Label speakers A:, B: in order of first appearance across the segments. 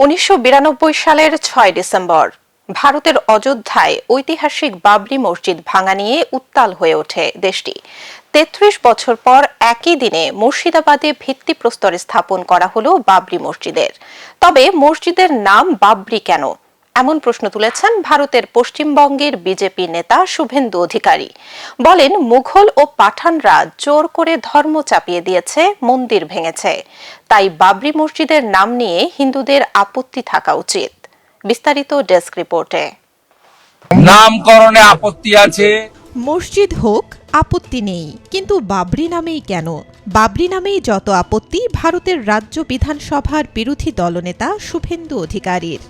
A: ১৯৯২ সালের ৬ ডিসেম্বর ভারতের অযোধ্যায় ঐতিহাসিক বাবরি মসজিদ ভাঙা নিয়ে উত্তাল হয়ে ওঠে দেশটি। ৩৩ বছর পর একই দিনে মুর্শিদাবাদে ভিত্তিপ্রস্তর স্থাপন করা হলো বাবরি মসজিদের। তবে মসজিদের নাম বাবরি কেন, এমন প্রশ্ন তুলেছেন ভারতের পশ্চিমবঙ্গের বিজেপি নেতা শুভেন্দু অধিকারী। বলেন, মুঘল ও পাঠানরা জোর করে ধর্ম চাপিয়ে দিয়েছে, মন্দির ভেঙেছে, তাই বাবরি মসজিদের নাম নিয়ে হিন্দুদের আপত্তি থাকা উচিত। বিস্তারিত ডেস্ক রিপোর্টে।
B: নামকরণে আপত্তি আছে,
C: মসজিদ হোক, আপত্তি নেই, কিন্তু বাবরি নামেই কেন? বাবরি নামেই যত আপত্তি ভারতের রাজ্য বিধানসভার বিরোধী দলনেতা শুভেন্দু অধিকারীর।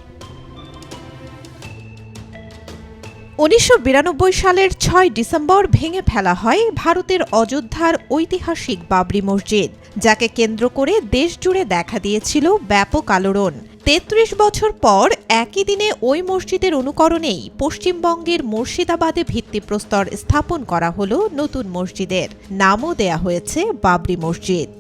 C: ১৯৯২ সালের ৬ ডিসেম্বর ভেঙে ফেলা হয় ভারতের অযোধ্যার ঐতিহাসিক বাবরি মসজিদ, যাকে কেন্দ্র করে দেশজুড়ে দেখা দিয়েছিল ব্যাপক আলোড়ন। ৩৩ বছর পর একই দিনে ওই মসজিদের অনুকরণেই পশ্চিমবঙ্গের মুর্শিদাবাদে ভিত্তিপ্রস্তর স্থাপন করা হলো নতুন মসজিদের। নামও দেয়া হয়েছে বাবরি মসজিদ।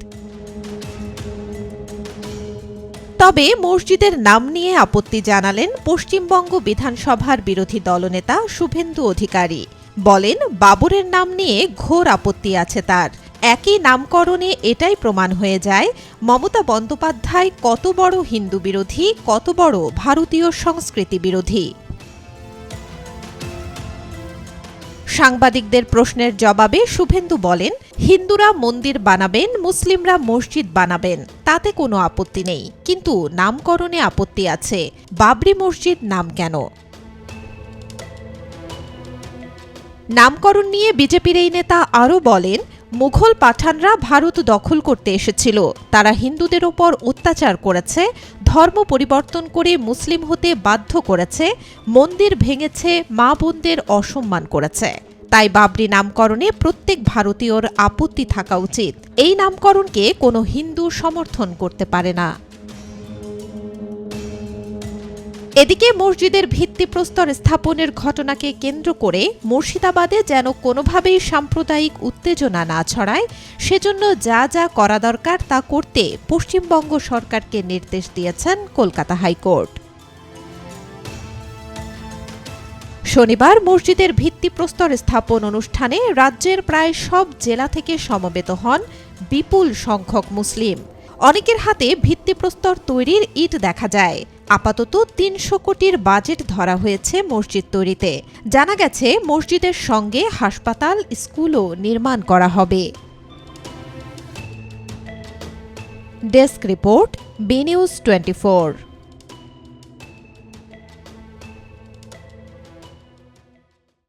C: তবে মসজিদের নাম নিয়ে আপত্তি জানালেন পশ্চিমবঙ্গ বিধানসভার বিরোধী দলনেতা শুভেন্দু অধিকারী। বলেন, বাবরের নাম নিয়ে ঘোর আপত্তি আছে তার। একই নামকরণে এটাই প্রমাণ হয়ে যায় মমতা বন্দ্যোপাধ্যায় কত বড় হিন্দু বিরোধী, কত বড় ভারতীয় সংস্কৃতি বিরোধী। সাংবাদিকদের প্রশ্নের জবাবে শুভেন্দু বলেন, হিন্দুরা মন্দির বানাবেন, মুসলিমরা মসজিদ বানাবেন, তাতে কোনো আপত্তি নেই, কিন্তু নামকরণে আপত্তি আছে। বাবরি মসজিদ নাম কেন? নামকরণ নিয়ে বিজেপির এই নেতা আরও বলেন, মুঘল পাঠানরা ভারত দখল করতে এসেছিল, তারা হিন্দুদের ওপর অত্যাচার করেছে, ধর্ম পরিবর্তন করে মুসলিম হতে বাধ্য করেছে, মন্দির ভেঙেছে, মা বোনদের অসম্মান করেছে। তাই বাবরি নামকরণে প্রত্যেক ভারতীয়র আপত্তি থাকা উচিত। এই নামকরণকে কোনো হিন্দু সমর্থন করতে পারে না। এদিকে মসজিদের ভিত্তিপ্রস্তর স্থাপনের ঘটনাকে কেন্দ্র করে মুর্শিদাবাদে যেন কোনোভাবেই সাম্প্রদায়িক উত্তেজনা না ছড়ায়, সেজন্য যা যা করা দরকার তা করতে পশ্চিমবঙ্গ সরকারকে নির্দেশ দিয়েছেন কলকাতা হাইকোর্ট। শনিবার মসজিদের ভিত্তিপ্রস্তর স্থাপন অনুষ্ঠানে রাজ্যের প্রায় সব জেলা থেকে সমবেত হন বিপুল সংখ্যক মুসলিম। অনেকের হাতে ভিত্তিপ্রস্তর তৈরির ইট দেখা যায়। আপাতত ৩০০ কোটির বাজেট ধরা হয়েছে মসজিদ তৈরিতে। জানা গেছে, মসজিদের সঙ্গে হাসপাতাল, স্কুলও নির্মাণ করা হবে। Desk report, B News 24।